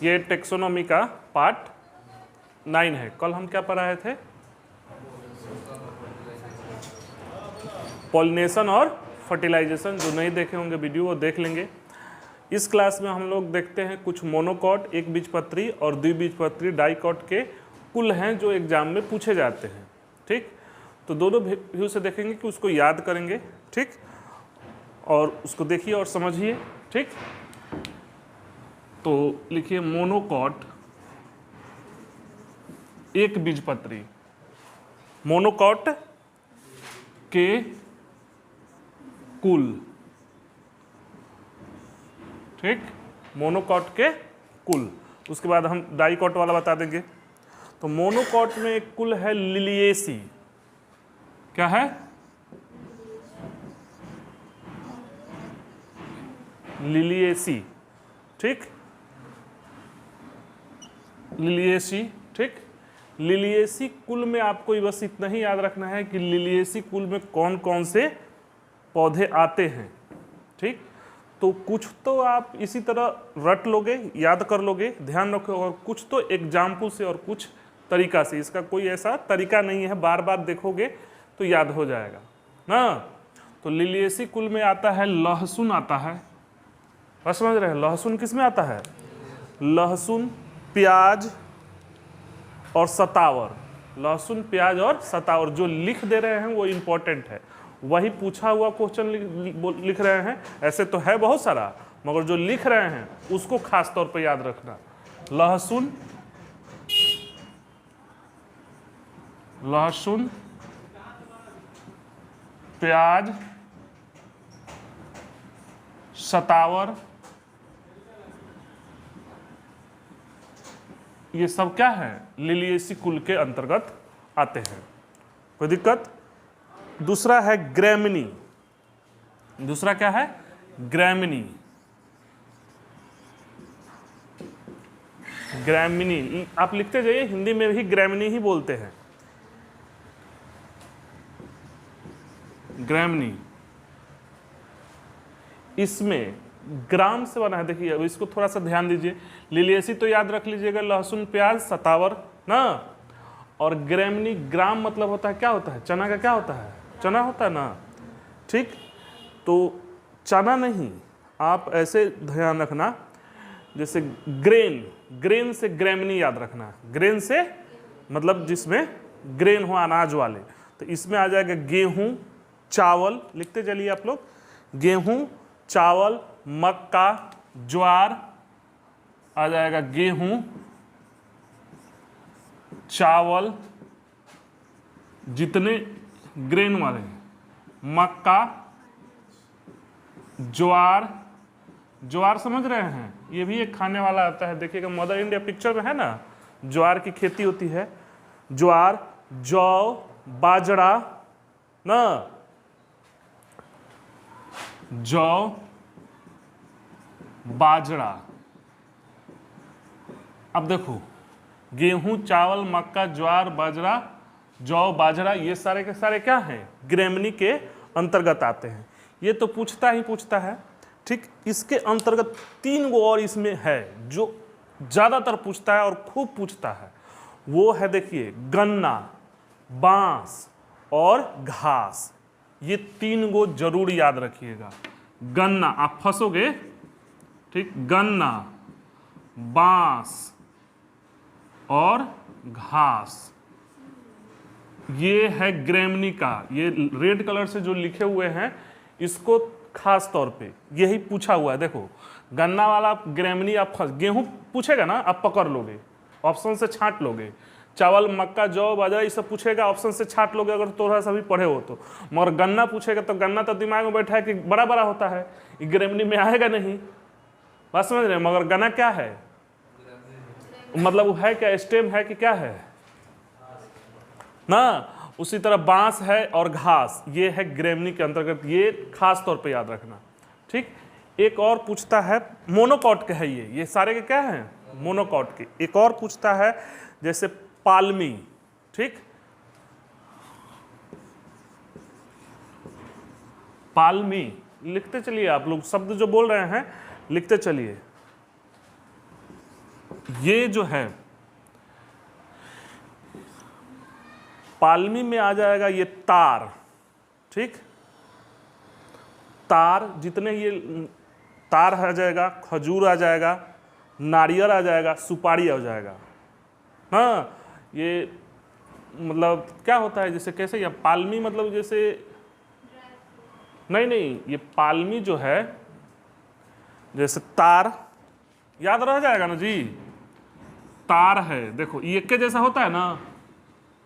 ये टेक्सोनॉमी का पार्ट 9 है। कल हम क्या पढ़ाए थे? पॉलिनेशन और फर्टिलाइजेशन। जो नहीं देखे होंगे वीडियो वो देख लेंगे। इस क्लास में हम लोग देखते हैं कुछ मोनोकॉट, एक बीजपत्री और द्विबीजपत्री डाइकॉट के कुल हैं जो एग्जाम में पूछे जाते हैं। ठीक, तो दोनों व्यू से देखेंगे कि उसको याद करेंगे। ठीक, और उसको देखिए और समझिए। ठीक, तो लिखिए मोनोकॉट एक बीजपत्री, मोनोकॉट के कुल। ठीक, मोनोकॉट के कुल। उसके बाद हम डाइकॉट वाला बता देंगे। तो मोनोकॉट में एक कुल है लिलिएसी। क्या है? लिलिएसी। ठीक, लिलिएसी। ठीक, लिलिएसी कुल में आपको बस इतना ही याद रखना है कि लिलिएसी कुल में कौन कौन से पौधे आते हैं। ठीक, तो कुछ तो आप इसी तरह रट लोगे, याद कर लोगे, ध्यान रखो, और कुछ तो एग्जाम्पल से और कुछ तरीका से। इसका कोई ऐसा तरीका नहीं है, बार बार देखोगे तो याद हो जाएगा ना। तो लिलिएसी कुल में आता है लहसुन, आता है, बस समझ रहे हैं? लहसुन किस में आता है? लहसुन, प्याज और सतावर। लहसुन, प्याज और सतावर। जो लिख दे रहे हैं वो इम्पोर्टेंट है, वही पूछा हुआ क्वेश्चन लिख रहे हैं। ऐसे तो है बहुत सारा, मगर जो लिख रहे हैं उसको खास तौर पे याद रखना। लहसुन, लहसुन, प्याज, सतावर, ये सब क्या है? लिलिएसी कुल के अंतर्गत आते हैं। कोई दिक्कत? दूसरा है ग्रैमिनी। दूसरा क्या है? ग्रैमिनी। ग्रैमिनी आप लिखते जाइए, हिंदी में भी ग्रैमिनी ही बोलते हैं। ग्रैमिनी, इसमें ग्राम से बना है। देखिए अब इसको थोड़ा सा ध्यान दीजिए। लिलिएसी तो याद रख लीजिएगा, लहसुन, प्याज, सतावर ना। और ग्रैमिनी, ग्राम मतलब होता है, क्या होता है? चना का क्या होता है? चना होता है ना। ठीक, तो चना नहीं, आप ऐसे ध्यान रखना, जैसे ग्रेन, ग्रेन से ग्रैमिनी याद रखना। ग्रेन से मतलब जिसमें ग्रेन हो, अनाज वाले। तो इसमें आ जाएगा गेहूं, चावल, लिखते चलिए आप लोग। गेहूं, चावल, मक्का, ज्वार, आ जाएगा गेहूं, चावल, जितने ग्रेन वाले हैं, मक्का, ज्वार। ज्वार समझ रहे हैं? ये भी एक खाने वाला आता है। देखिएगा मदर इंडिया पिक्चर में है ना, ज्वार की खेती होती है। ज्वार, जौ, बाजरा ना, जौ, बाजरा। अब देखो, गेहूं, चावल, मक्का, ज्वार, बाजरा, जौ, बाजरा, ये सारे के सारे क्या हैं? ग्रैमिनी के अंतर्गत आते हैं। ये तो पूछता ही पूछता है। ठीक, इसके अंतर्गत 3 गो और इसमें है जो ज़्यादातर पूछता है और खूब पूछता है। वो है, देखिए, गन्ना, बांस और घास। ये 3 गो जरूर याद रखिएगा। गन्ना, आप फंसोगे। ठीक, गन्ना, बांस और घास, ये है ग्रैमिनी का। ये रेड कलर से जो लिखे हुए हैं, इसको खास तौर पे यही पूछा हुआ है। देखो, गन्ना वाला ग्रैमिनी आप गेहूं पूछेगा ना, आप पकड़ लोगे, ऑप्शन से छांट लोगे। चावल, मक्का, जौ, बाजरा, ये सब पूछेगा, ऑप्शन से छांट लोगे अगर थोड़ा सा भी पढ़े हो तो। मगर गन्ना पूछेगा तो गन्ना तो दिमाग में बैठा है कि बड़ा बड़ा होता है, ये ग्रैमिनी में आएगा नहीं। बात समझ रहे हैं? मगर गन्ना क्या है? मतलब वो है क्या? स्टेम है कि क्या है ना। उसी तरह बांस है और घास, ये है ग्रैमिनी के अंतर्गत। ये खास तौर पे याद रखना। ठीक, एक और पूछता है, मोनोकॉट के है ये सारे के क्या हैं? मोनोकॉट के। एक और पूछता है जैसे पाल्मी। ठीक, पाल्मी लिखते चलिए आप लोग, शब्द जो बोल रहे हैं लिखते चलिए। ये जो है पालमी में आ जाएगा ये तार, ठीक, तार, जितने ये तार आ जाएगा, खजूर आ जाएगा, नारियल आ जाएगा, सुपारी आ जाएगा। हाँ, ये मतलब क्या होता है, जैसे कैसे, या पालमी मतलब जैसे, नहीं, ये पालमी जो है जैसे तार, याद रह जाएगा ना जी, तार है, देखो ये के जैसा होता है ना,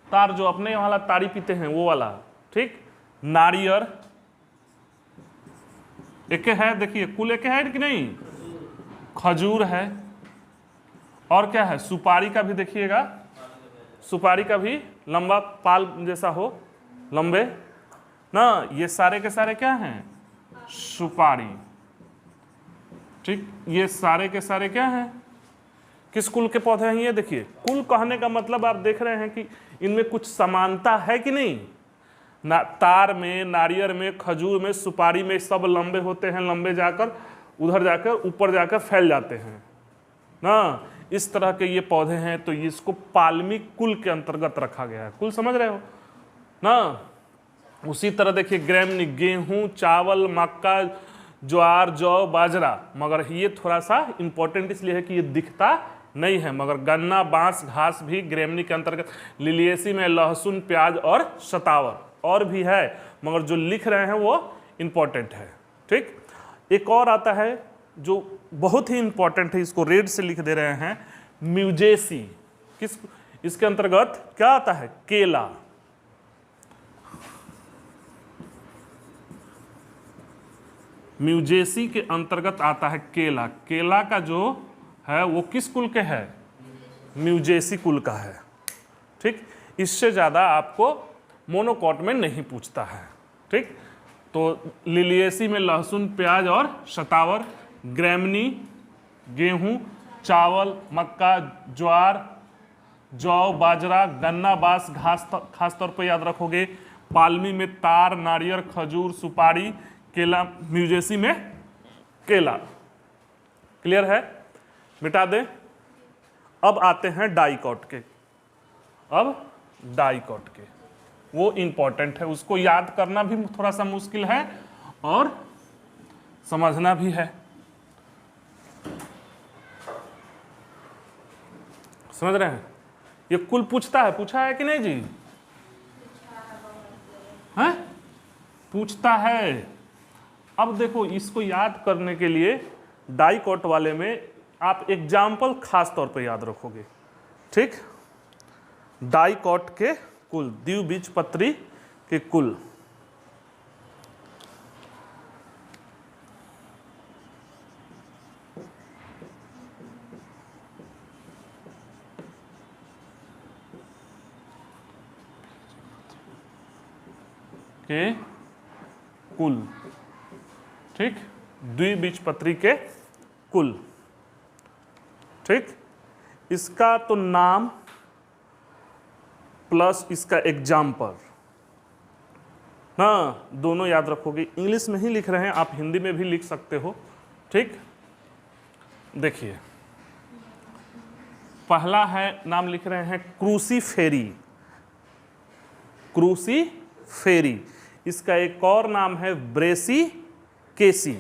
तार जो अपने वाला तारी पीते हैं वो वाला, ठीक, नारियल एक है, देखिए कुल एक है कि नहीं, खजूर है, और क्या है, सुपारी का भी देखिएगा, सुपारी का भी लंबा पाल जैसा हो, लंबे ना, ये सारे के सारे क्या हैं, सुपारी, ठीक, ये सारे के सारे क्या हैं, किस कुल के पौधे हैं, ये देखिए, कुल कहने का मतलब आप देख रहे हैं कि इनमें कुछ समानता है कि नहीं, ना, तार में, नारियल में, खजूर में, सुपारी में, सब लंबे होते हैं, लंबे जाकर उधर जाकर ऊपर जाकर फैल जाते हैं ना, इस तरह के ये पौधे हैं, तो इसको पालमी कुल के अंतर्गत रखा गया है। कुल समझ रहे हो ना। उसी तरह देखिए ग्रैमनी, गेहूं, चावल, मक्का, ज्वार, जौ, बाजरा, मगर ये थोड़ा सा इंपॉर्टेंट इसलिए है कि ये दिखता नहीं है, मगर गन्ना, बांस, घास भी ग्रैमनी के अंतर्गत, लिलिएसी में लहसुन, प्याज और शतावर और भी है, मगर जो लिख रहे हैं वो इंपॉर्टेंट है, ठीक। एक और आता है जो बहुत ही इंपॉर्टेंट है, इसको रेड से लिख दे रहे हैं, म्यूजेसी, किस, इसके अंतर्गत क्या आता है, केला, म्यूजेसी के अंतर्गत आता है केला, केला का जो है वो किस कुल के है, म्यूजेसी कुल का है, ठीक। इससे ज़्यादा आपको मोनोकॉट में नहीं पूछता है, ठीक। तो लिलिएसी में लहसुन, प्याज और शतावर, ग्रैमनी गेहूं, चावल, मक्का, ज्वार, जौ, बाजरा, गन्ना, बांस, घास, खास तौर पर याद रखोगे, पालमी में तार, नारियल, खजूर, सुपारी, केला, म्यूजेसी में केला। क्लियर है, मिटा दें। अब आते हैं डाइकॉट के, अब डाइकॉट के, वो इंपॉर्टेंट है, उसको याद करना भी थोड़ा सा मुश्किल है और समझना भी है, समझ रहे हैं। ये कुल पूछता है, पूछा है कि नहीं जी, हैं, पूछता है। अब देखो इसको याद करने के लिए डाइकॉट वाले में आप एग्जाम्पल खास तौर पे याद रखोगे, ठीक। डाइकॉट के कुल, द्विबीजपत्री के कुल, के कुल, ठीक, द्विबीजपत्री के कुल, ठीक। इसका तो नाम प्लस इसका एग्जाम्पल, हाँ, दोनों याद रखोगे। इंग्लिश में ही लिख रहे हैं, आप हिंदी में भी लिख सकते हो, ठीक। देखिए पहला है, नाम लिख रहे हैं क्रूसीफेरी, क्रूसीफेरी। इसका एक और नाम है ब्रेसिकेसी,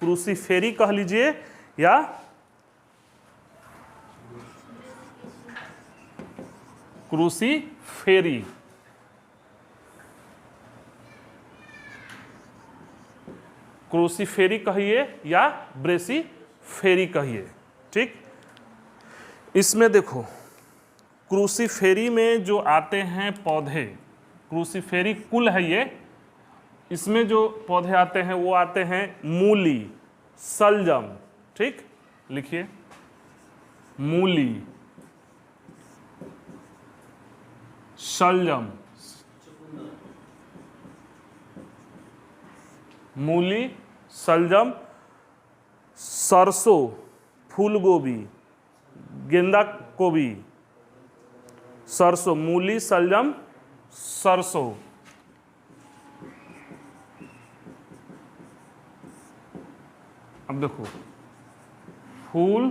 क्रूसीफेरी कह लीजिए या क्रूसीफेरी, क्रूसीफेरी कहिए या ब्रेसिफेरी कहिए, ठीक। इसमें देखो क्रूसीफेरी में जो आते हैं पौधे, क्रूसीफेरी कुल है ये, इसमें जो पौधे आते हैं वो आते हैं मूली, सलजम, ठीक, लिखिए मूली, सलजम, मूली, सलजम, सरसों, फूलगोभी, गेंदा गोभी, सरसों, मूली, सलजम, सरसों। अब देखो फूल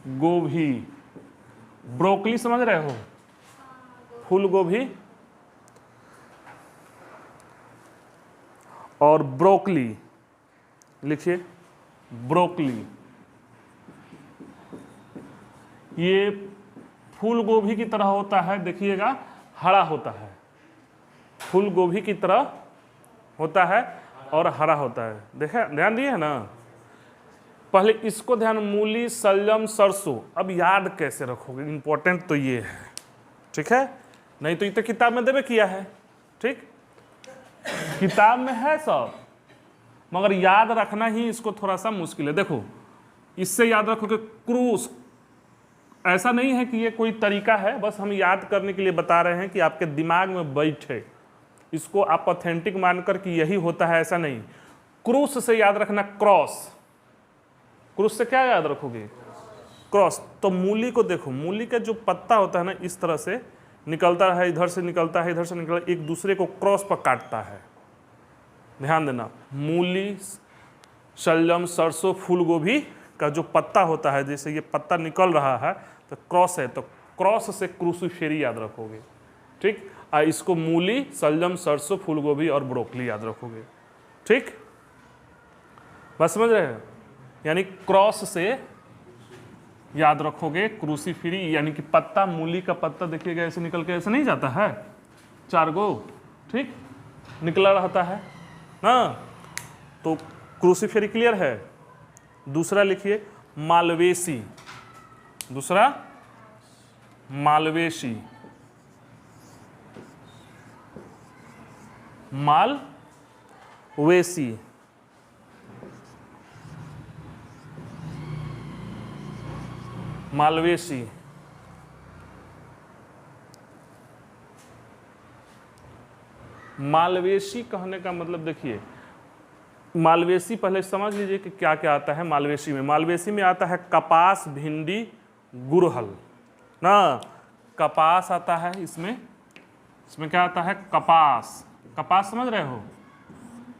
गोभी। ब्रोकली समझ रहे हो, फूल गोभी। और ब्रोकली, लिखिए ब्रोकली। ये फूल गोभी की तरह होता है, देखिएगा हरा होता है, फूल गोभी की तरह होता है और हरा होता है। देखे, ध्यान दिए है ना। पहले इसको ध्यान, मूली, शलजम, सरसों। अब याद कैसे रखोगे, इंपॉर्टेंट तो ये है, ठीक है। नहीं तो ये तो किताब में देवे किया है, ठीक, किताब में है सब, मगर याद रखना ही इसको थोड़ा सा मुश्किल है। देखो, इससे याद रखो कि क्रूस, ऐसा नहीं है कि ये कोई तरीका है, बस हम याद करने के लिए बता रहे हैं कि आपके दिमाग में बैठे, इसको आप ऑथेंटिक मानकर कि यही होता है, ऐसा नहीं। क्रूस से याद रखना, क्रॉस। क्रूस से क्या याद रखोगे, क्रॉस। तो मूली को देखो, मूली का जो पत्ता होता है ना, इस तरह से निकलता है, इधर से निकलता है, इधर से निकलता है, एक दूसरे को क्रॉस पर काटता है। ध्यान देना, मूली, शलजम, सरसों, फूल गोभी का जो पत्ता होता है, जैसे ये पत्ता निकल रहा है तो क्रॉस है, तो क्रॉस से क्रूसीफेरी याद रखोगे, ठीक। इसको मूली, शलजम, सरसों, फूल गोभी और ब्रोकली याद रखोगे, ठीक। बस समझ रहे हैं, यानी क्रॉस से याद रखोगे क्रूसीफेरी, यानी कि पत्ता, मूली का पत्ता देखिएगा ऐसे निकल के ऐसे नहीं जाता है, 4 गो, ठीक, निकला रहता है ना। तो क्रूसीफेरी क्लियर है। दूसरा लिखिए मालवेसी। दूसरा मालवेसी, मालवेसी। मालवेसी मालवेसी कहने का मतलब, देखिए मालवेसी पहले समझ लीजिए कि क्या क्या आता है मालवेसी में। मालवेसी में आता है कपास, भिंडी, गुड़हल ना। कपास आता है इसमें, इसमें क्या आता है, कपास। कपास समझ रहे हो।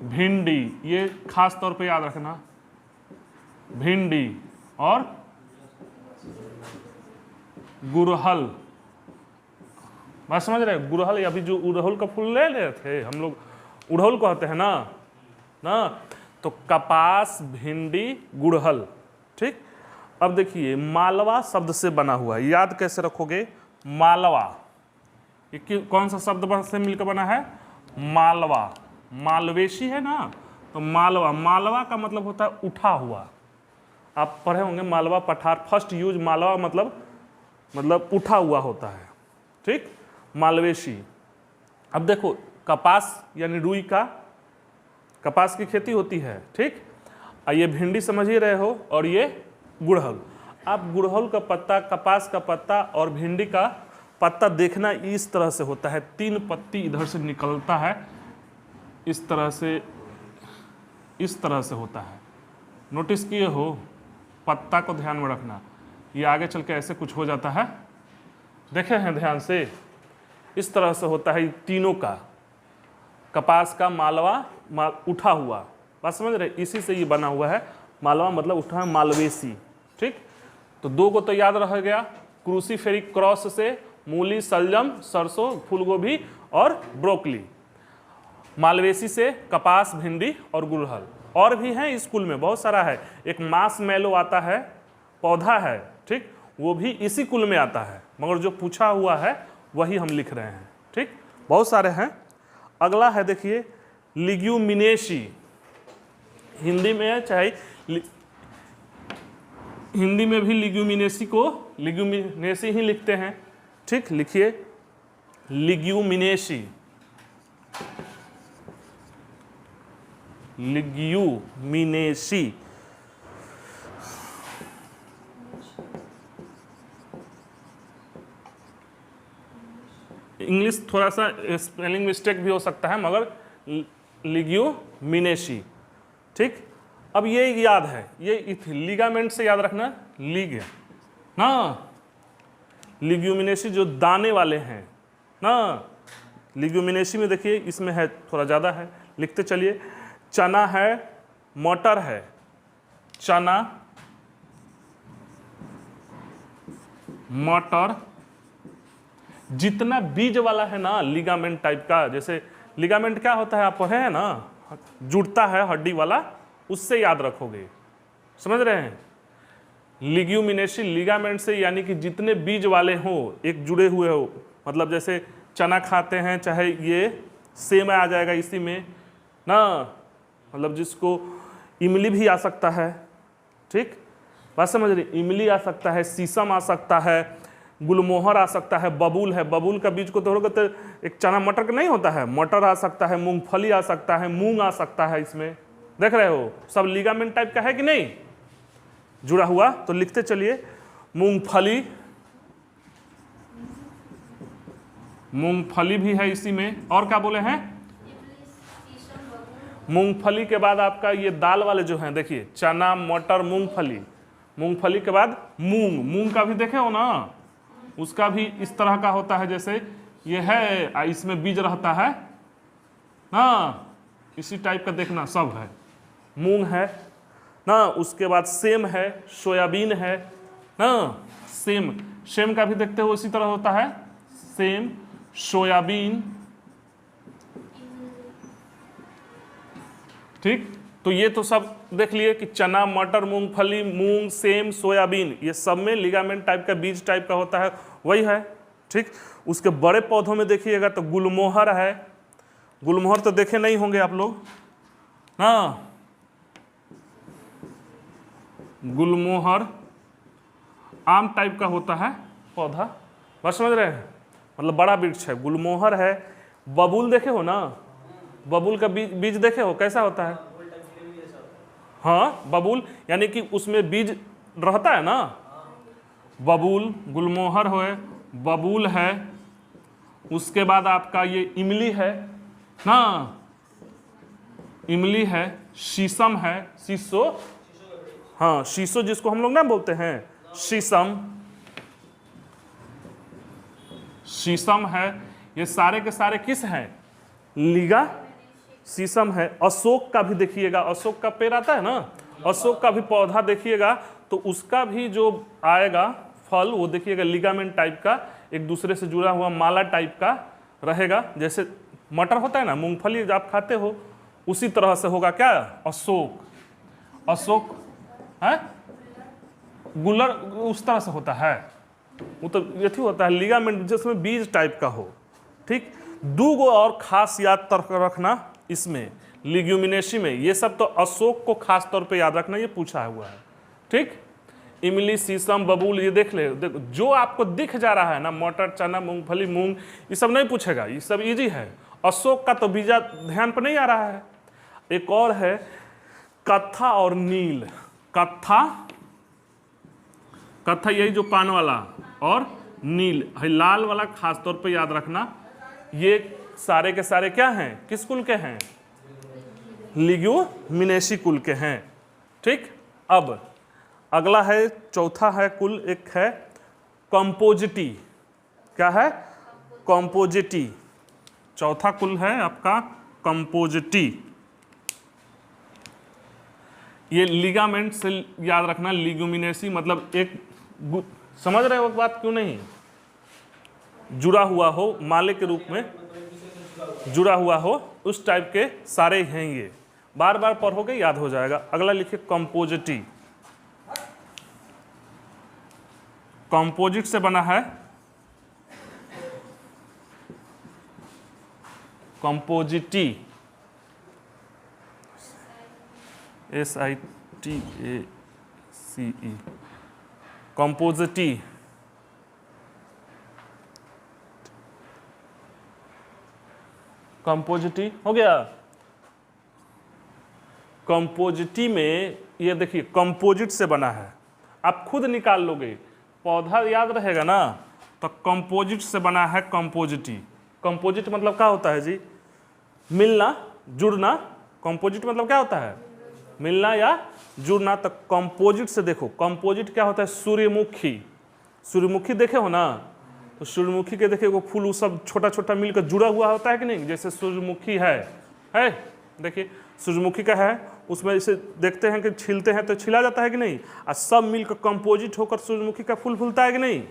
भिंडी, ये खास तौर पे याद रखना, भिंडी और गुड़हल। बात समझ रहे हो, गुड़हल। अभी जो उड़हुल का फूल ले रहे थे हम लोग, उड़हुल कहते हैं ना, तो कपास, भिंडी, गुड़हल, ठीक। अब देखिए मालवा शब्द से बना हुआ है, याद कैसे रखोगे, मालवा। ये कौन सा शब्द से मिलकर बना है, मालवा। मालवेशी है ना, तो मालवा। मालवा का मतलब होता है उठा हुआ। आप पढ़े होंगे मालवा पठार, फर्स्ट यूज मालवा मतलब उठा हुआ होता है, ठीक। मालवेशी। अब देखो कपास यानी रुई का, कपास की खेती होती है, ठीक। ये भिंडी समझ ही रहे हो, और ये गुड़हल। आप गुड़हल का पत्ता, कपास का पत्ता और भिंडी का पत्ता देखना इस तरह से होता है, 3 पत्ती इधर से निकलता है, इस तरह से होता है। नोटिस किए हो, पत्ता को ध्यान में रखना, ये आगे चल के ऐसे कुछ हो जाता है, देखे हैं ध्यान से, इस तरह से होता है तीनों का। कपास का मालवा, उठा हुआ, बात समझ रहे, इसी से ये बना हुआ है। मालवा मतलब उठा है, मालवेसी, ठीक। तो 2 को तो याद रह गया, क्रूसीफेरी क्रॉस से मूली, शलजम, सरसों, फूलगोभी और ब्रोकली। मालवेसी से कपास, भिंडी और गुड़हल। और भी हैं स्कूल में, बहुत सारा है। एक मार्शमैलो आता है, पौधा है, ठीक, वो भी इसी कुल में आता है, मगर जो पूछा हुआ है वही हम लिख रहे हैं, ठीक। बहुत सारे हैं। अगला है देखिए लिग्यूमिनेसी। हिंदी में है, चाहे हिंदी में भी लिग्यूमिनेसी को लिग्यूमिनेसी ही लिखते हैं, ठीक। लिखिए लिग्यूमिनेसी, लिग्यूमिनेसी। इंग्लिश थोड़ा सा स्पेलिंग मिस्टेक भी हो सकता है, मगर लिग्यूमिनेसी, ठीक। अब ये याद है, ये लिगामेंट से याद रखना, लिग ना, लिग्यूमिनेसी जो दाने वाले हैं ना। लिग्यूमिनेसी में देखिए इसमें है, थोड़ा ज़्यादा है, लिखते चलिए। चना है, मटर है, चना, मटर, जितना बीज वाला है ना लिगामेंट टाइप का, जैसे लिगामेंट क्या होता है आप पढ़े हैं ना, जुड़ता है हड्डी वाला, उससे याद रखोगे, समझ रहे हैं। लिग्यूमिनेसी लिगामेंट से, यानी कि जितने बीज वाले हो, एक जुड़े हुए हो, मतलब जैसे चना खाते हैं, चाहे ये सेम आ जाएगा इसी में ना, मतलब जिसको इमली भी आ सकता है, ठीक, बात समझ रही, इमली आ सकता है, शीशम आ सकता है, गुलमोहर आ सकता है, बबूल है, बबूल का बीज को तोड़ोगे तो एक चना मटर का नहीं होता है, मटर आ सकता है, मूंगफली आ सकता है, मूंग आ सकता है, इसमें देख रहे हो सब लिगामेंट टाइप का है कि नहीं जुड़ा हुआ। तो लिखते चलिए, मूंगफली, मूंगफली भी है इसी में, और क्या बोले हैं, मूंगफली के बाद आपका ये दाल वाले जो हैं, देखिए चना मटर मूंगफली, मूंगफली के बाद मूंग, मूंग का भी देखे हो ना, उसका भी इस तरह का होता है, जैसे ये है, इसमें बीज रहता है ना, इसी टाइप का देखना, सब है, मूंग है ना, उसके बाद सेम है, सोयाबीन है ना, सेम, सेम का भी देखते हो इसी तरह होता है, सेम, सोयाबीन, ठीक। तो ये तो सब देख लिए कि चना मटर मूंगफली मूंग सेम सोयाबीन, ये सब में लिगामेंट टाइप का बीज टाइप का होता है, वही है, ठीक। उसके बड़े पौधों में देखिएगा तो गुलमोहर है, गुलमोहर तो देखे नहीं होंगे आप लोग ना, गुलमोहर आम टाइप का होता है पौधा, बस समझ रहे हैं, मतलब बड़ा वृक्ष है, गुलमोहर है। बबूल देखे हो ना, बबूल का बीज देखे हो कैसा होता है, हाँ बबूल, यानी कि उसमें बीज रहता है ना, बबूल, गुलमोहर है, बबूल है, उसके बाद आपका ये इमली है ना, इमली है, शीशम है, शीशो, हाँ शीशो जिसको हम लोग ना बोलते हैं, शीशम, शीशम है, ये सारे के सारे किस हैं, लिगा, शीशम है। अशोक का भी देखिएगा, अशोक का पेड़ आता है ना, अशोक का भी पौधा देखिएगा तो उसका भी जो आएगा फल, वो देखिएगा लिगामेंट टाइप का, एक दूसरे से जुड़ा हुआ माला टाइप का रहेगा, जैसे मटर होता है ना, मूंगफली आप खाते हो, उसी तरह से होगा क्या, अशोक, अशोक है, गुलर उस तरह से होता है, वो तो यथी होता है लिगामेंट जिसमें बीज टाइप का हो, ठीक। दो गो और खास याद रखना इसमें लिग्यूमिनेसी में, ये सब तो अशोक को खास तौर पे याद रखना, ये पूछा हुआ है, ठीक। इमली शीशम बबूल ये देख ले, देखो जो आपको दिख जा रहा है ना, मटर चना मूंगफली मूंग, ये सब नहीं पूछेगा, ये सब इजी है। अशोक का तो बीजा ध्यान पर नहीं आ रहा है। एक और है कत्था और नील, कत्था, कत्था यही जो पान वाला, और नील है लाल वाला, खास तौर पे याद रखना। ये सारे के सारे क्या हैं, किस कुल के हैं, लिग्यूमिनेसी कुल के हैं, ठीक। अब अगला है, चौथा है कुल, एक है कंपोजिटी, क्या है, कंपोजिटी, चौथा कुल है आपका कंपोजिटी। ये लिगामेंट से याद रखना, लिग्यूमिनेसी मतलब एक, समझ रहे हो बात क्यों नहीं, जुड़ा हुआ हो, माले के रूप में जुड़ा हुआ हो, उस टाइप के सारे हैं ये, बार बार पढ़ोगे याद हो जाएगा। अगला लिखिए कंपोजिटी, कंपोजिट से बना है, कंपोजिटी, SITACE, कंपोजिटी, कंपोजिटी हो गया। कंपोजिटी में ये देखिए कंपोजिट से बना है, आप खुद निकाल लोगे, पौधा याद रहेगा ना, तो कंपोजिट से बना है कंपोजिटी। कंपोजिट मतलब क्या होता है जी, मिलना जुड़ना, कंपोजिट मतलब क्या होता है, मिलना या जुड़ना। तो कंपोजिट से देखो, कंपोजिट क्या होता है, सूर्यमुखी, सूर्यमुखी देखे हो ना, तो सूर्यमुखी के देखिए वो फूल वो सब छोटा छोटा मिलकर जुड़ा हुआ होता है कि नहीं, जैसे सूर्यमुखी है देखिए सूर्यमुखी का है, उसमें इसे देखते हैं कि छिलते हैं तो छिला जाता है कि नहीं, और सब मिलकर कंपोजिट होकर सूर्यमुखी का फूल फूलता है कि नहीं।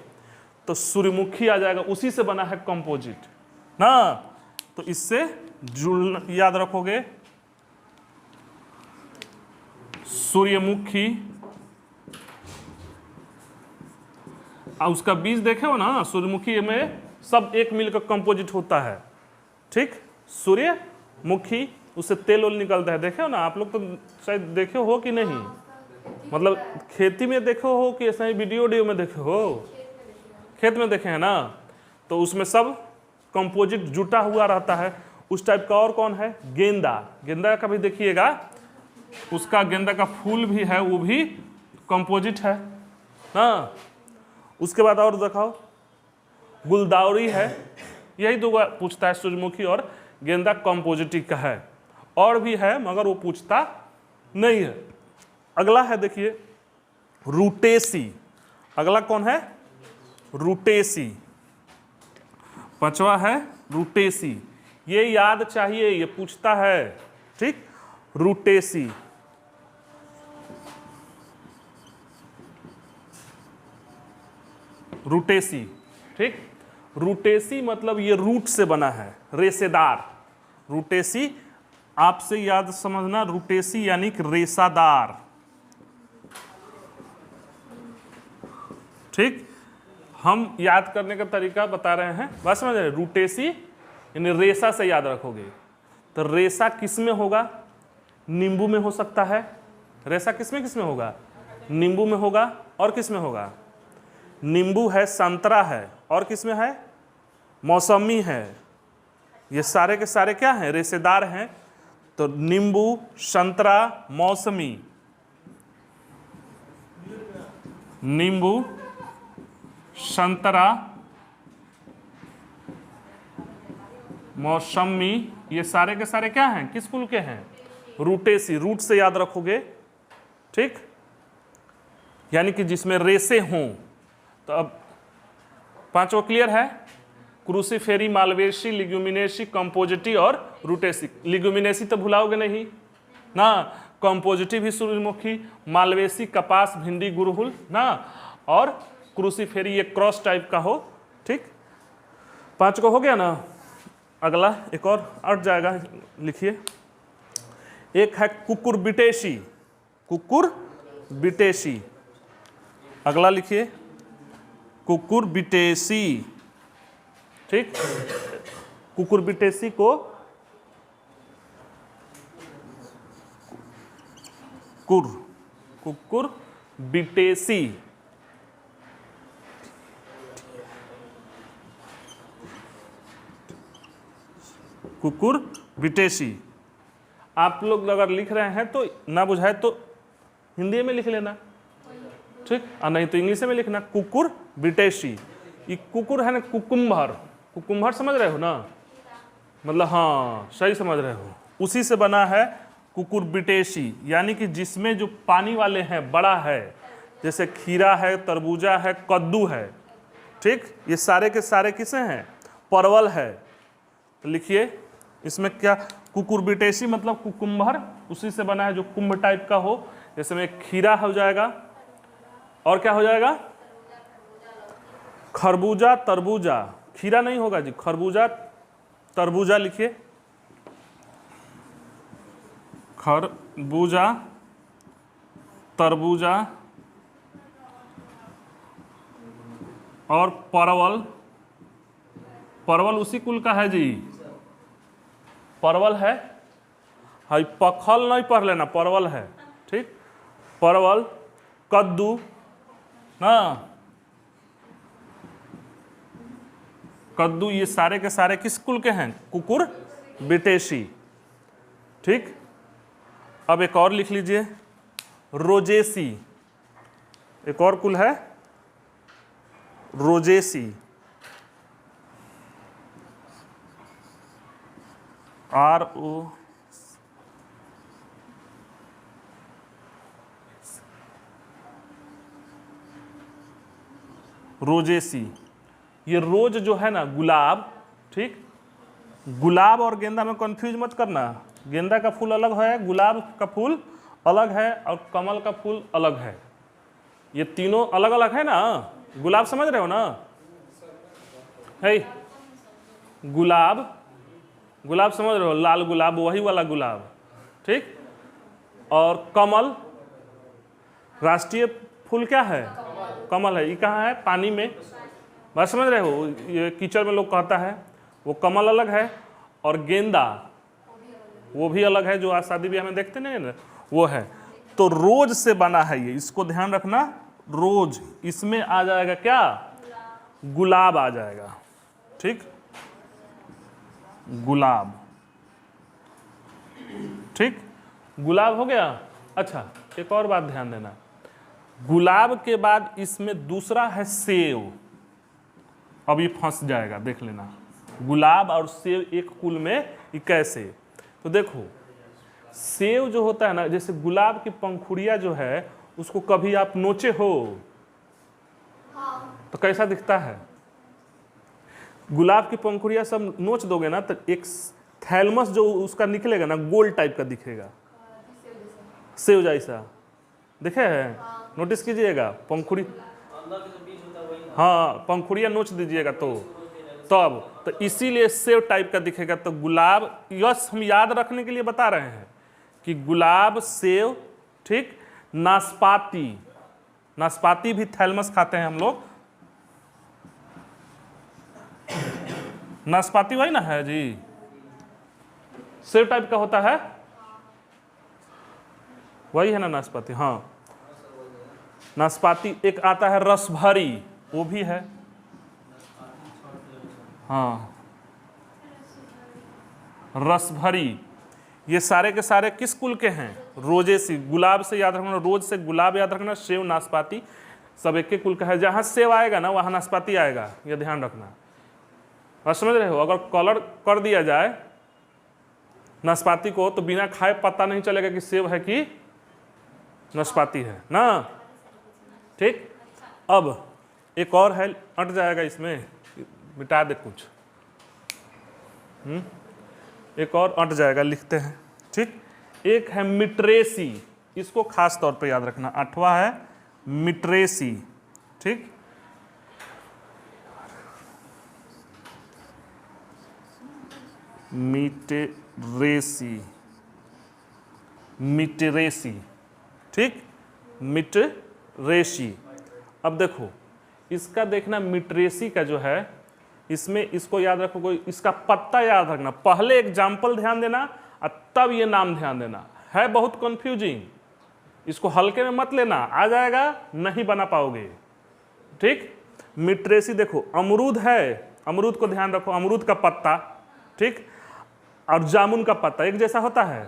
तो सूर्यमुखी आ जाएगा, उसी से बना है कंपोजिट ना। तो इससे जुड़ना याद रखोगे, सूर्यमुखी और उसका बीज देखे हो ना, सूर्यमुखी में सब एक मिलकर कंपोजिट होता है, ठीक। सूर्यमुखी, उससे तेल ओल निकलता है, देखे हो ना आप लोग, तो शायद देखे हो कि नहीं, मतलब खेती में देखे हो कि ऐसा ही वीडियो में देखे हो, खेत में देखे हैं ना। तो उसमें सब कंपोजिट जुटा हुआ रहता है। उस टाइप का और कौन है, गेंदा। गेंदा का भी देखिएगा, उसका गेंदा का फूल भी है, वो भी कंपोजिट है ना। उसके बाद और दिखाओ, गुलदाउरी है, यही दो पूछता है, सूर्यमुखी और गेंदा कंपोजिट का है। और भी है मगर वो पूछता नहीं है। अगला है देखिए रूटेसी। अगला कौन है, रूटेसी। पांचवा है रूटेसी, ये याद चाहिए, ये पूछता है, ठीक। रूटेसी, रूटेसी, ठीक। रूटेसी मतलब ये रूट से बना है, रेशेदार। रूटेसी आपसे याद समझना, रूटेसी यानी कि रेसादार, ठीक। हम याद करने का तरीका बता रहे हैं, बात समझ रहे हैं। रूटेसी यानी रेसा से याद रखोगे। तो रेसा किस में होगा, नींबू में हो सकता है। रेसा किस में होगा, नींबू में होगा। और किस में होगा, नींबू है, संतरा है, और किस में है, मौसमी है। ये सारे के सारे क्या हैं, रेशेदार हैं। तो नींबू, संतरा, मौसमी, नींबू, संतरा, मौसमी, ये सारे के सारे क्या हैं, किस कुल के हैं, रूटेसी। रूट से याद रखोगे, ठीक, यानी कि जिसमें रेसे हों। तो अब पांचों क्लियर है, क्रूसीफेरी, मालवेसी, लिग्यूमिनेसी, कंपोजिटी और रूटेसी। लिग्यूमिनेसी तो भुलाओगे नहीं ना, कंपोजिटी भी सूर्यमुखी, मालवेसी कपास, भिंडी, गुड़हल ना, और क्रूसीफेरी ये क्रॉस टाइप का हो, ठीक। पांच को हो गया ना। अगला एक और अट जाएगा, लिखिए। एक है कुकुरबिटेसी, कुकुरबिटेसी। अगला लिखिए कुकुरबिटेसी, ठीक। कुकुरबिटेसी को कुकुरबिटेसी, कुकुरबिटेसी। आप लोग अगर लिख रहे हैं तो ना बुझाए तो हिंदी में लिख लेना, ठीक, और नहीं तो इंग्लिश में लिखना, कुकुरबिटेसी। ये कुकुर है ना, कुकुम्भर, कुकुम्भर समझ रहे हो ना, मतलब हाँ सही समझ रहे हो, उसी से बना है कुकुरबिटेसी। यानी कि जिसमें जो पानी वाले हैं, बड़ा है, जैसे खीरा है, तरबूजा है, कद्दू है, ठीक। ये सारे के सारे किसे हैं, परवल है। तो लिखिए इसमें क्या, कुकुरबिटेसी मतलब कुकुम्भर, उसी से बना है जो कुंभ टाइप का हो। जैसे में खीरा हो जाएगा, और क्या हो जाएगा, खरबूजा, तरबूजा। खीरा नहीं होगा जी, खरबूजा, तरबूजा लिखिए, खरबूजा, तरबूजा और परवल। परवल उसी कुल का है जी, परवल है, हाई पखल नहीं पढ़ लेना, परवल है, ठीक। परवल, कद्दू ना, कद्दू, ये सारे के सारे किस कुल के हैं, कुकुरबिटेसी, ठीक। अब एक और लिख लीजिए, रोजेसी। एक और कुल है रोजेसी, RO, रोजेसी। ये रोज जो है ना, गुलाब, ठीक। गुलाब और गेंदा में कंफ्यूज मत करना, गेंदा का फूल अलग है, गुलाब का फूल अलग है, और कमल का फूल अलग है। ये तीनों अलग अलग है ना। गुलाब समझ रहे हो ना, है गुलाब, गुलाब समझ रहे हो, लाल गुलाब, वही वाला गुलाब, ठीक। और कमल, राष्ट्रीय फूल क्या है, कमल है। ये कहाँ है, पानी में, बात समझ रहे हो, ये कीचड़ में लोग कहता है, वो कमल अलग है। और गेंदा वो भी अलग है, जो आज शादी ब्याह में देखते नहीं ना, वो है। तो रोज से बना है ये, इसको ध्यान रखना, रोज, इसमें आ जाएगा क्या, गुलाब आ जाएगा, ठीक, गुलाब, ठीक, गुलाब हो गया। अच्छा, एक और बात ध्यान देना, गुलाब के बाद इसमें दूसरा है सेव। अब ये फंस जाएगा, देख लेना, गुलाब और सेव एक कुल में, ये कैसे। तो देखो, सेव जो होता है ना, जैसे गुलाब की पंखुड़िया जो है, उसको कभी आप नोचे हो तो कैसा दिखता है, गुलाब की पंखुड़िया सब नोच दोगे ना तो एक थैलमस जो उसका निकलेगा ना, गोल टाइप का दिखेगा, सेव जैसा देखे है, नोटिस कीजिएगा, पंखुड़ी, हाँ पंखुड़िया नोच दीजिएगा तो तब, तो इसीलिए सेव टाइप का दिखेगा। तो गुलाब, यस हम याद रखने के लिए बता रहे हैं कि गुलाब, सेव, ठीक, नाशपाती, नाशपाती भी थैलमस खाते हैं हम लोग, नाशपाती वही ना है जी, सेव टाइप का होता है, वही है ना नाशपाती, हाँ नाशपाती। एक आता है रसभरी, वो भी है, हाँ रसभरी। ये सारे के सारे किस कुल के हैं, रोजेसी। गुलाब से याद रखना, रोज से गुलाब याद रखना, सेव, नाशपाती सब एक के कुल का है। जहां सेव आएगा ना वहां नाशपाती आएगा, ये ध्यान रखना। और समझ रहे हो, अगर कलर कर दिया जाए नाशपाती को तो बिना खाए पता नहीं चलेगा कि सेव है कि नाशपाती है ना, ठीक। अब एक और है, अट जाएगा इसमें, मिटा दे कुछ, एक और अट जाएगा, लिखते हैं, ठीक। एक है मिट्रेसी, इसको खास तौर पे याद रखना, 8वां है मिट्रेसी, ठीक। मिटरेसी, मिटरेसी, ठीक, मिटरेसी। अब देखो इसका देखना, मिटरेसी का जो है, इसमें इसको याद रखो, इसका पत्ता याद रखना, पहले एग्जाम्पल ध्यान देना और तब ये नाम ध्यान देना, है बहुत कंफ्यूजिंग, इसको हल्के में मत लेना, आ जाएगा नहीं बना पाओगे, ठीक। मिट्रेसी देखो, अमरूद है, अमरूद को ध्यान रखो, अमरूद का पत्ता, ठीक, और जामुन का पत्ता एक जैसा होता है,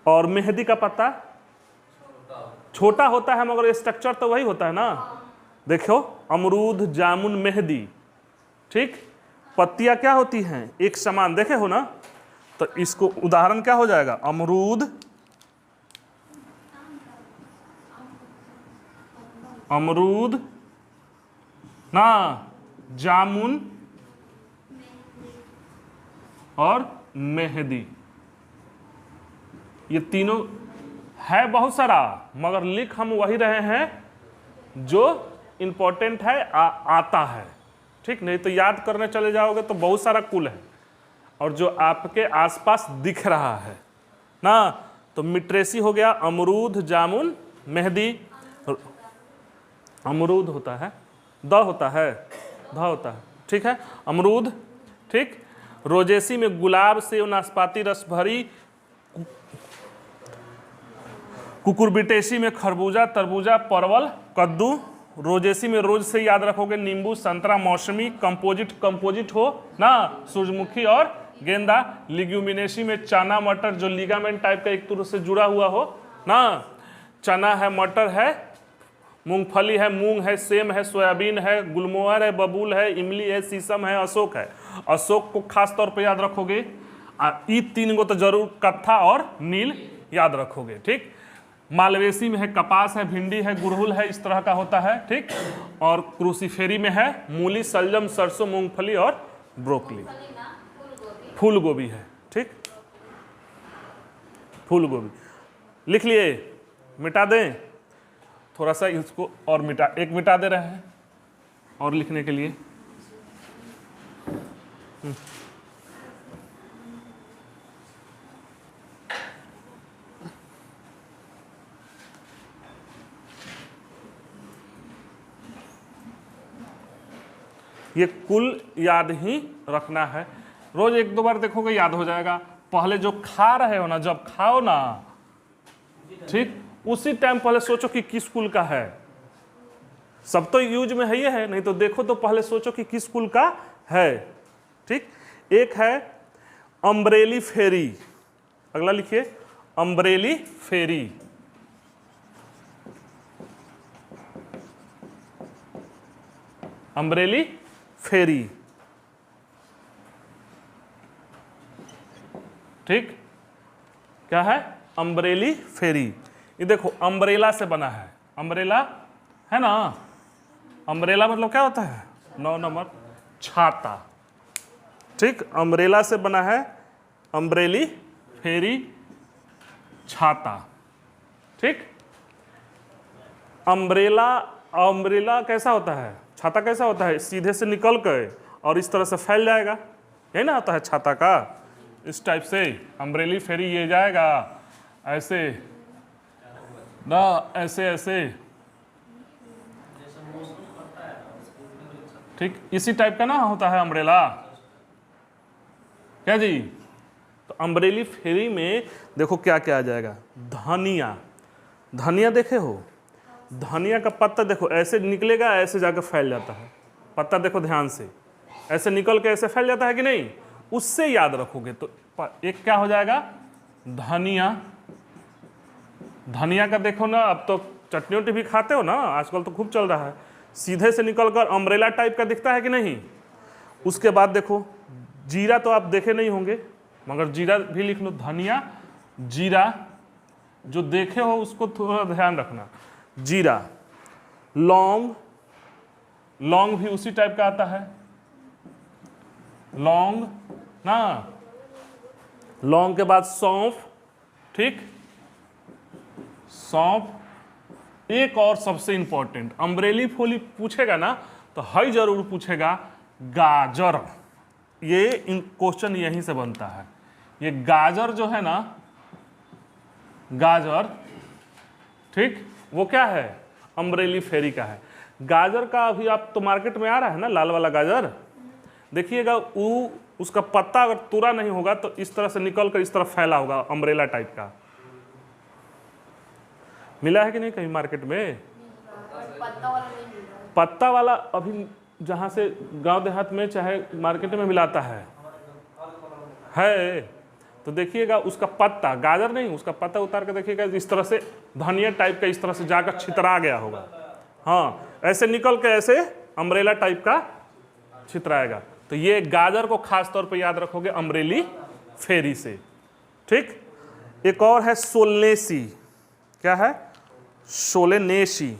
और मेहंदी का पत्ता छोटा होता है, मगर स्ट्रक्चर तो वही होता है ना। देखो अमरूद, जामुन, मेहंदी, ठीक, पत्तियां क्या होती हैं, एक समान, देखे हो ना। तो इसको उदाहरण क्या हो जाएगा, अमरूद, अमरूद ना, जामुन और मेहंदी, ये तीनों है बहुत सारा, मगर लिख हम वही रहे हैं जो इंपॉर्टेंट है, आता है, ठीक। नहीं तो याद करने चले जाओगे तो बहुत सारा कुल है, और जो आपके आसपास दिख रहा है ना। तो मिट्रेसी हो गया, अमरूद, जामुन, मेहंदी, अमरूद होता है, द होता है, ध होता है, ठीक है, अमरूद, ठीक। रोजेसी में गुलाब, सेव, नाशपाती, रसभरी, कुकुरबिटेसी में खरबूजा, तरबूजा, परवल, कद्दू। रोजेसी में रोज से याद रखोगे, नींबू, संतरा, मौसमी, कंपोजिट, कंपोजिट हो ना, सूरजमुखी और गेंदा। लिग्यूमिनेसी में चना, मटर, जो लिगामेंट टाइप का एक तरह से जुड़ा हुआ हो ना, चना है, मटर है, मूंगफली है, मूंग है, सेम है, सोयाबीन है, गुलमोहर है, बबूल है, इमली है, शीशम है, अशोक है। अशोक को खास तौर पे याद रखोगे, ये 3 को तो जरूर कत्था और नील याद रखोगे, ठीक। मालवेसी में है कपास है, भिंडी है, गुड़हल है, इस तरह का होता है, ठीक। और क्रूसीफेरी में है मूली, सलजम, सरसों, मूंगफली और ब्रोकली। फूल गोभी है, ठीक, फूल गोभी लिख लिए, मिटा दें थोड़ा सा इसको, और मिटा दे रहे हैं और लिखने के लिए, ये कुल याद ही रखना है, रोज एक दो बार देखोगे याद हो जाएगा। पहले जो खा रहे हो ना, जब खाओ ना, ठीक, उसी टाइम पहले सोचो कि किस कुल का है। सब तो यूज में है ही है, नहीं तो देखो तो पहले सोचो कि किस कुल का है। ठीक, एक है अम्ब्रेली फेरी, अगला लिखिए अम्ब्रेली फेरी। अम्ब्रेली फेरी, ठीक, क्या है? अम्ब्रेली फेरी। ये देखो अम्ब्रेला से बना है, अम्ब्रेला है ना, अम्ब्रेला मतलब क्या होता है? 9 नंबर छाता। ठीक, अम्ब्रेला से बना है, अम्ब्रेली फेरी छाता। ठीक, अम्ब्रेला, अम्ब्रेला कैसा होता है? छाता कैसा होता है? सीधे से निकल कर और इस तरह से फैल जाएगा, यही ना होता है छाता का, इस टाइप से। अम्ब्रेली फेरी ये जाएगा ऐसे ना, ऐसे ऐसे, ठीक, इसी टाइप का ना होता है अम्ब्रेला, क्या जी? तो अम्ब्रेली फेरी में देखो क्या क्या आ जाएगा। धनिया, धनिया देखे हो? धनिया का पत्ता देखो ऐसे निकलेगा, ऐसे जाकर फैल जाता है। पत्ता देखो ध्यान से, ऐसे निकल के ऐसे फैल जाता है कि नहीं? उससे याद रखोगे तो एक क्या हो जाएगा? धनिया। धनिया का देखो ना, अब तो चटनी वटनी भी खाते हो ना, आजकल तो खूब चल रहा है, सीधे से निकलकर अम्ब्रेला टाइप का दिखता है कि नहीं? उसके बाद देखो जीरा, तो आप देखे नहीं होंगे मगर जीरा भी लिख लो, धनिया जीरा, जो देखे हो उसको थोड़ा ध्यान रखना। जीरा, लौंग, लौंग भी उसी टाइप का आता है, लौंग ना, लौंग के बाद सौंफ, ठीक, सौंफ। एक और सबसे इंपॉर्टेंट, अम्ब्रेली फोली पूछेगा ना तो हई जरूर पूछेगा, गाजर। ये क्वेश्चन यहीं से बनता है। ये गाजर जो है ना, गाजर, ठीक, वो क्या है? अम्ब्रेली फेरी का है। गाजर का अभी आप तो मार्केट में आ रहा है ना, लाल वाला गाजर, देखिएगा वो, उसका पत्ता अगर तुरा नहीं होगा तो इस तरह से निकल कर इस तरफ फैला होगा, अम्ब्रेला टाइप का। मिला है कि नहीं कहीं मार्केट में? पत्ता वाला अभी जहाँ से गांव देहात में चाहे मार्केट में मिलाता है तो देखिएगा उसका पत्ता, गाजर नहीं, उसका पत्ता उतार के देखिएगा इस तरह से धनिया टाइप का इस तरह से जाकर छितरा गया होगा। हाँ, ऐसे निकल के ऐसे अम्ब्रेला टाइप का छितराएगा। तो ये गाजर को खास तौर पे याद रखोगे अम्ब्रेली फेरी से। ठीक, एक और है सोलनेसी। क्या है? सोलनेसी।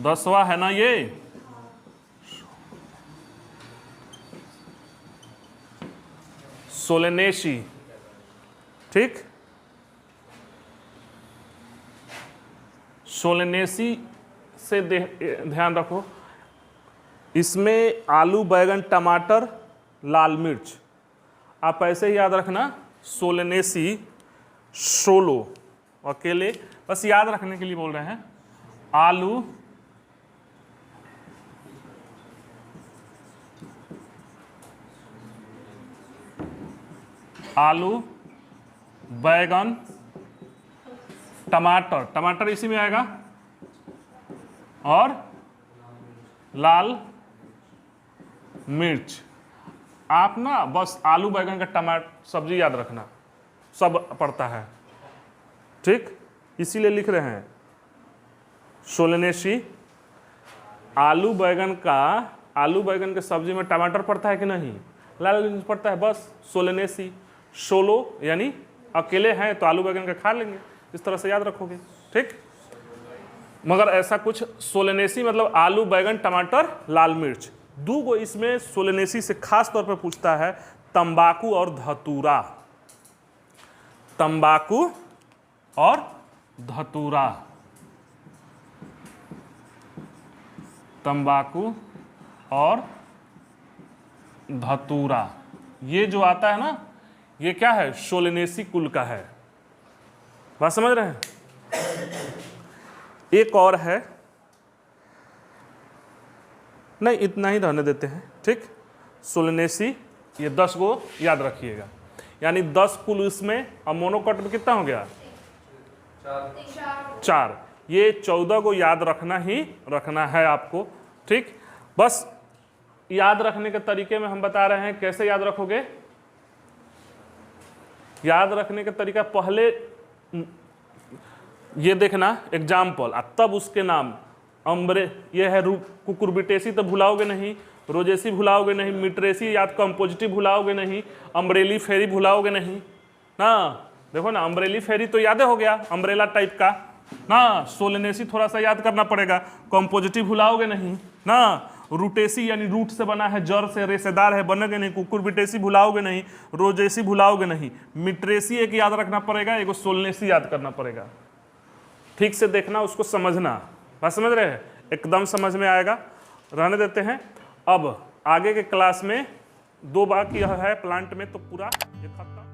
10वां है ना ये। सोलनेसी, ठीक, सोलनेसी से ध्यान रखो, इसमें आलू, बैगन, टमाटर, लाल मिर्च, आप ऐसे ही याद रखना। सोलनेसी, सोलो अकेले, बस याद रखने के लिए बोल रहे हैं। आलू, आलू, बैगन, टमाटर, टमाटर इसी में आएगा, और लाल मिर्च। आप ना बस आलू बैगन का टमाटर सब्जी याद रखना, सब पड़ता है। ठीक, इसीलिए लिख रहे हैं सोलनेसी। आलू बैगन के सब्जी में टमाटर पड़ता है कि नहीं? लाल मिर्च पड़ता है, बस सोलनेसी। सोलो यानी अकेले हैं तो आलू बैगन का खा लेंगे, इस तरह से याद रखोगे। ठीक, मगर ऐसा कुछ सोलनेसी मतलब आलू, बैगन, टमाटर, लाल मिर्च। दो गो इसमें सोलनेसी से खास तौर पर पूछता है, तंबाकू और धतूरा। तंबाकू और धतूरा, तंबाकू और धतूरा, ये जो आता है ना, ये क्या है, सोलेनेसी कुल का है। बात समझ रहे हैं? एक और है, नहीं इतना ही रहने देते हैं, ठीक। सोलेनेसी, ये 10 को याद रखिएगा, यानी 10 कुल इसमें, अब मोनोकॉट में कितना हो गया, 4। ये 14 को याद रखना ही रखना है आपको, ठीक। बस याद रखने के तरीके में हम बता रहे हैं, कैसे याद रखोगे। याद रखने का तरीका, पहले ये देखना एग्जाम्पल, तब उसके नाम। ये है कुकुरबिटेसी, तो भुलाओगे नहीं, रोजेसी भुलाओगे नहीं, मिट्रेसी याद, कंपोजिटिव भुलाओगे नहीं, अम्ब्रेली फेरी भुलाओगे नहीं ना। देखो ना, अम्ब्रेली फेरी तो याद हो गया, अम्ब्रेला टाइप का ना। सोलेनेसी थोड़ा सा याद करना पड़ेगा, कंपोजिटिव भुलाओगे नहीं ना। रूटेसी यानी रूट से बना है, जड़ से, रेशेदार है, बनेगे नहीं। कुकुरबिटेसी भुलाओगे नहीं, रोजेसी भुलाओगे नहीं। मिट्रेसी एक याद रखना पड़ेगा, एक सोलेनेसी याद करना पड़ेगा। ठीक से देखना, उसको समझना। बात समझ रहे हैं? एकदम समझ में आएगा। रहने देते हैं। अब आगे के क्लास में 2 बाकी है प्लांट में, तो पूरा ये खत्म।